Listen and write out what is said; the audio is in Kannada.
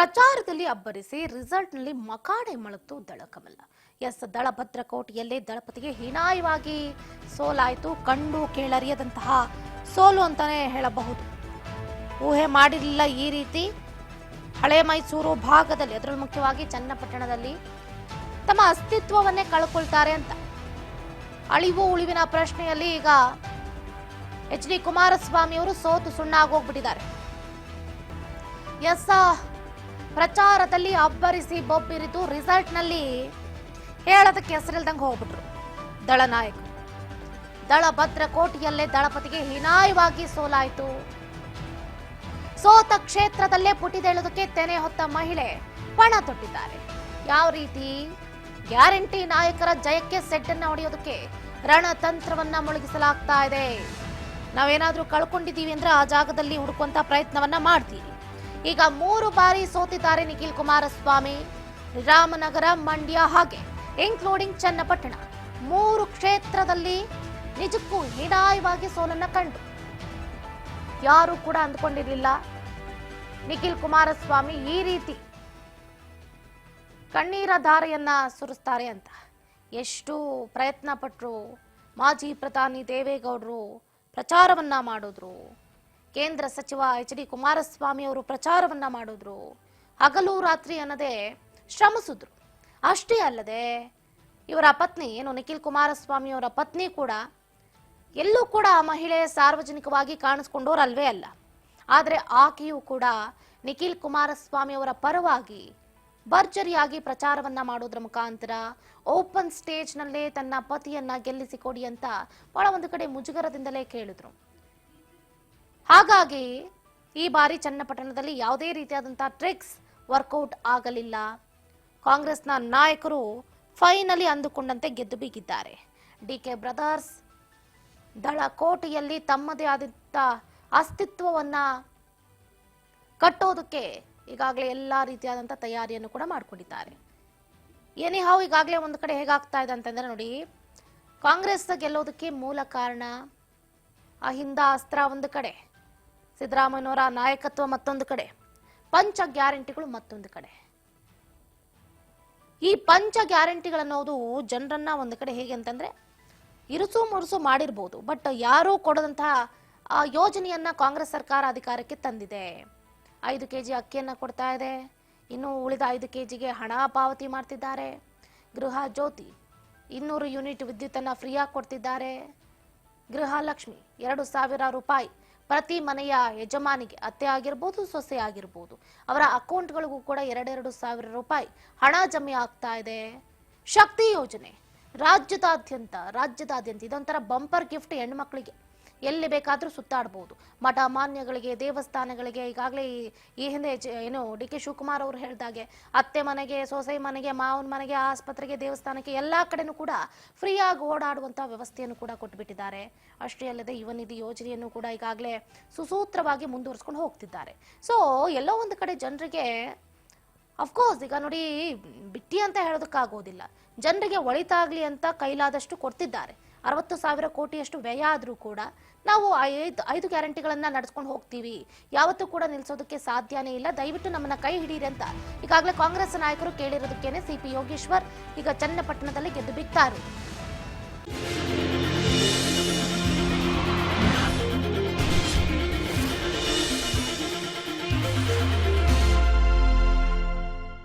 ಪ್ರಚಾರದಲ್ಲಿ ಅಬ್ಬರಿಸಿ ರಿಸಲ್ಟ್ನಲ್ಲಿ ಮಕಾಡೆ ಮಳತು ದಳಕಮಲ. ಎಸ್, ದಳಭದ್ರಕೋಟೆಯಲ್ಲೇ ದಳಪತಿಗೆ ಹೀನಾಯವಾಗಿ ಸೋಲಾಯಿತು. ಕಂಡು ಕೇಳರಿಯದಂತಹ ಸೋಲು ಅಂತಾನೆ ಹೇಳಬಹುದು. ಊಹೆ ಮಾಡಿರಲಿಲ್ಲ ಈ ರೀತಿ. ಹಳೆ ಮೈಸೂರು ಭಾಗದಲ್ಲಿ, ಅದರಲ್ಲೂ ಮುಖ್ಯವಾಗಿ ಚನ್ನಪಟ್ಟಣದಲ್ಲಿ ತಮ್ಮ ಅಸ್ತಿತ್ವವನ್ನೇ ಕಳ್ಕೊಳ್ತಾರೆ ಅಂತ. ಅಳಿವು ಉಳಿವಿನ ಪ್ರಶ್ನೆಯಲ್ಲಿ ಈಗ ಎಚ್.ಡಿ. ಕುಮಾರಸ್ವಾಮಿ ಅವರು ಸೋತು ಸುಣ್ಣಾಗೋಗ್ಬಿಟ್ಟಿದ್ದಾರೆ. ಎಸ್, ಪ್ರಚಾರದಲ್ಲಿ ಅಬ್ಬರಿಸಿ ಬೊಬ್ಬಿರಿದು ರಿಸಲ್ಟ್ನಲ್ಲಿ ಹೇಳೋದಕ್ಕೆ ಹೆಸರಿಲ್ದಂಗೆ ಹೋಗ್ಬಿಟ್ರು ದಳ ನಾಯಕರು. ದಳಭದ್ರಕೋಟೆಯಲ್ಲೇ ದಳಪತಿಗೆ ಹೀನಾಯವಾಗಿ ಸೋಲಾಯಿತು. ಸೋತ ಕ್ಷೇತ್ರದಲ್ಲೇ ಪುಟಿದೇಳೋದಕ್ಕೆ ತೆನೆ ಹೊತ್ತ ಮಹಿಳೆ ಪಣ ತೊಟ್ಟಿದ್ದಾರೆ. ಯಾವ ರೀತಿ? ಗ್ಯಾರಂಟಿ ನಾಯಕರ ಜಯಕ್ಕೆ ಸೆಡ್ಡನ್ನ ಹೊಡೆಯೋದಕ್ಕೆ ರಣತಂತ್ರವನ್ನ ಮುಳುಗಿಸಲಾಗ್ತಾ ಇದೆ. ನಾವೇನಾದ್ರೂ ಕಳ್ಕೊಂಡಿದ್ದೀವಿ ಅಂದ್ರೆ ಆ ಜಾಗದಲ್ಲಿ ಹುಡುಕುವಂತ ಪ್ರಯತ್ನವನ್ನ ಮಾಡ್ತೀವಿ. ಈಗ 3 ಬಾರಿ ಸೋತಿದ್ದಾರೆ ನಿಖಿಲ್ ಕುಮಾರಸ್ವಾಮಿ. ರಾಮನಗರ, ಮಂಡ್ಯ ಹಾಗೆ ಇನ್ಕ್ಲೂಡಿಂಗ್ ಚನ್ನಪಟ್ಟಣ 3 ಕ್ಷೇತ್ರದಲ್ಲಿ ನಿಜಕ್ಕೂ ಹೀನಾಯವಾಗಿ ಸೋಲನ್ನ ಕಂಡು. ಯಾರು ಕೂಡ ಅಂದ್ಕೊಂಡಿರಲಿಲ್ಲ ನಿಖಿಲ್ ಕುಮಾರಸ್ವಾಮಿ ಈ ರೀತಿ ಕಣ್ಣೀರ ಧಾರೆಯನ್ನ ಸುರಿಸ್ತಾರೆ ಅಂತ. ಎಷ್ಟು ಪ್ರಯತ್ನ ಪಟ್ಟರು. ಮಾಜಿ ಪ್ರಧಾನಿ ದೇವೇಗೌಡರು ಪ್ರಚಾರವನ್ನ ಮಾಡಿದ್ರು. ಕೇಂದ್ರ ಸಚಿವ ಎಚ್.ಡಿ. ಕುಮಾರಸ್ವಾಮಿ ಅವರು ಪ್ರಚಾರವನ್ನ ಮಾಡಿದ್ರು. ಹಗಲು ರಾತ್ರಿ ಅನ್ನದೇ ಶ್ರಮಿಸಿದ್ರು. ಅಷ್ಟೇ ಅಲ್ಲದೆ ಇವರ ಪತ್ನಿ, ಏನು ನಿಖಿಲ್ ಕುಮಾರಸ್ವಾಮಿ ಅವರ ಪತ್ನಿ ಕೂಡ ಎಲ್ಲೂ ಕೂಡ ಆ ಮಹಿಳೆ ಸಾರ್ವಜನಿಕವಾಗಿ ಕಾಣಿಸ್ಕೊಂಡೋರಲ್ವೇ ಅಲ್ಲ. ಆದರೆ ಆಕೆಯೂ ಕೂಡ ನಿಖಿಲ್ ಕುಮಾರಸ್ವಾಮಿ ಅವರ ಪರವಾಗಿ ಭರ್ಜರಿಯಾಗಿ ಪ್ರಚಾರವನ್ನ ಮಾಡೋದ್ರ ಮುಖಾಂತರ ಓಪನ್ ಸ್ಟೇಜ್ ನಲ್ಲೇ ತನ್ನ ಪತಿಯನ್ನ ಗೆಲ್ಲಿಸಿಕೊಡಿ ಅಂತ ಬಹಳ ಒಂದು ಕಡೆ ಮುಜುಗರದಿಂದಲೇ ಕೇಳಿದ್ರು. ಹಾಗಾಗಿ ಈ ಬಾರಿ ಚನ್ನಪಟ್ಟಣದಲ್ಲಿ ಯಾವುದೇ ರೀತಿಯಾದಂತಹ ಟ್ರಿಕ್ಸ್ ವರ್ಕೌಟ್ ಆಗಲಿಲ್ಲ. ಕಾಂಗ್ರೆಸ್ನ ನಾಯಕರು ಫೈನಲಿ ಅಂದುಕೊಂಡಂತೆ ಗೆದ್ದು ಬೀಗಿದ್ದಾರೆ. ಡಿ.ಕೆ. ಬ್ರದರ್ಸ್ ದಳಕೋಟೆಯಲ್ಲಿ ತಮ್ಮದೇ ಆದಂತ ಅಸ್ತಿತ್ವವನ್ನ ಕಟ್ಟೋದಕ್ಕೆ ಈಗಾಗಲೇ ಎಲ್ಲಾ ರೀತಿಯಾದಂತಹ ತಯಾರಿಯನ್ನು ಕೂಡ ಮಾಡಿಕೊಂಡಿದ್ದಾರೆ. ಏನಿಹಾವ್ ಈಗಾಗಲೇ ಒಂದು ಕಡೆ ಹೇಗಾಗ್ತಾ ಇದೆ ಅಂತಂದ್ರೆ ನೋಡಿ, ಕಾಂಗ್ರೆಸ್ ಗೆಲ್ಲೋದಕ್ಕೆ ಮೂಲ ಕಾರಣ ಅಹಿಂದ ಅಸ್ತ್ರ ಒಂದು ಕಡೆ, ಸಿದ್ದರಾಮಯ್ಯನವರ ನಾಯಕತ್ವ ಮತ್ತೊಂದು ಕಡೆ, ಪಂಚ ಗ್ಯಾರಂಟಿಗಳು ಮತ್ತೊಂದು ಕಡೆ. ಈ ಪಂಚ ಗ್ಯಾರಂಟಿಗಳನ್ನೋದು ಜನರನ್ನ ಒಂದು ಕಡೆ ಹೇಗೆ ಅಂತಂದ್ರೆ ಇರುಸು ಮುರುಸು ಮಾಡಿರ್ಬೋದು, ಬಟ್ ಯಾರೂ ಕೊಡದಂತಹ ಆ ಯೋಜನೆಯನ್ನ ಕಾಂಗ್ರೆಸ್ ಸರ್ಕಾರ ಅಧಿಕಾರಕ್ಕೆ ತಂದಿದೆ. 5 kg ಅಕ್ಕಿಯನ್ನ ಕೊಡ್ತಾ ಇದೆ. ಇನ್ನು ಉಳಿದ 5 kgಗೆ ಹಣ ಪಾವತಿ ಮಾಡ್ತಿದ್ದಾರೆ. ಗೃಹ ಜ್ಯೋತಿ 200 ಯೂನಿಟ್ ವಿದ್ಯುತ್ತನ್ನ ಫ್ರೀಯಾಗಿ ಕೊಡ್ತಿದ್ದಾರೆ. ಗೃಹ ಲಕ್ಷ್ಮಿ 2,000 ರೂಪಾಯಿ ಪ್ರತಿ ಮನೆಯ ಯಜಮಾನಿಗೆ, ಅತ್ತೆ ಆಗಿರ್ಬೋದು ಸೊಸೆ ಆಗಿರ್ಬೋದು, ಅವರ ಅಕೌಂಟ್ಗಳಿಗೂ ಕೂಡ 2,000 ರೂಪಾಯಿ ಹಣ ಜಮೆ ಆಗ್ತಾ ಇದೆ. ಶಕ್ತಿ ಯೋಜನೆ ರಾಜ್ಯದಾದ್ಯಂತ ಇದೊಂಥರ ಬಂಪರ್ ಗಿಫ್ಟ್ ಹೆಣ್ಮಕ್ಳಿಗೆ. ಎಲ್ಲಿ ಬೇಕಾದ್ರೂ ಸುತ್ತಾಡಬಹುದು. ಮಠ ಮಾನ್ಯಗಳಿಗೆ, ದೇವಸ್ಥಾನಗಳಿಗೆ. ಈಗಾಗಲೇ ಈ ಹಿಂದೆ ಏನು ಡಿ.ಕೆ. ಶಿವಕುಮಾರ್ ಅವರು ಹೇಳಿದಾಗೆ ಅತ್ತೆ ಮನೆಗೆ, ಸೊಸೆ ಮನೆಗೆ, ಮಾವನ ಮನೆಗೆ, ಆಸ್ಪತ್ರೆಗೆ, ದೇವಸ್ಥಾನಕ್ಕೆ ಎಲ್ಲಾ ಕಡೆನೂ ಕೂಡ ಫ್ರೀಯಾಗಿ ಓಡಾಡುವಂತಹ ವ್ಯವಸ್ಥೆಯನ್ನು ಕೂಡ ಕೊಟ್ಟುಬಿಟ್ಟಿದ್ದಾರೆ. ಅಷ್ಟೇ ಅಲ್ಲದೆ ಯುವ ನಿಧಿ ಯೋಜನೆಯನ್ನು ಕೂಡ ಈಗಾಗಲೇ ಸುಸೂತ್ರವಾಗಿ ಮುಂದುವರಿಸ್ಕೊಂಡು ಹೋಗ್ತಿದ್ದಾರೆ. ಸೊ ಎಲ್ಲೋ ಒಂದು ಕಡೆ ಜನರಿಗೆ ಅಫ್ಕೋರ್ಸ್ ಈಗ ನೋಡಿ, ಬಿಟ್ಟಿ ಅಂತ ಹೇಳೋದಕ್ಕಾಗೋದಿಲ್ಲ, ಜನರಿಗೆ ಒಳಿತಾಗ್ಲಿ ಅಂತ ಕೈಲಾದಷ್ಟು ಕೊಡ್ತಿದ್ದಾರೆ. 60,000 ಕೋಟಿಯಷ್ಟು ವ್ಯಯ ಆದ್ರೂ ಕೂಡ ನಾವು 5 ಗ್ಯಾರಂಟಿಗಳನ್ನ ನಡೆಸ್ಕೊಂಡು ಹೋಗ್ತೀವಿ, ಯಾವತ್ತೂ ಕೂಡ ನಿಲ್ಸೋದಕ್ಕೆ ಸಾಧ್ಯನೇ ಇಲ್ಲ, ದಯವಿಟ್ಟು ನಮ್ಮನ್ನ ಕೈ ಹಿಡೀರಿ ಅಂತ ಈಗಾಗಲೇ ಕಾಂಗ್ರೆಸ್ ನಾಯಕರು ಕೇಳಿರೋದಕ್ಕೇನೆ ಸಿ.ಪಿ. ಯೋಗೇಶ್ವರ್ ಈಗ ಚನ್ನಪಟ್ಟಣದಲ್ಲಿ ಗೆದ್ದು ಬಿಗ್ತಾರೆ.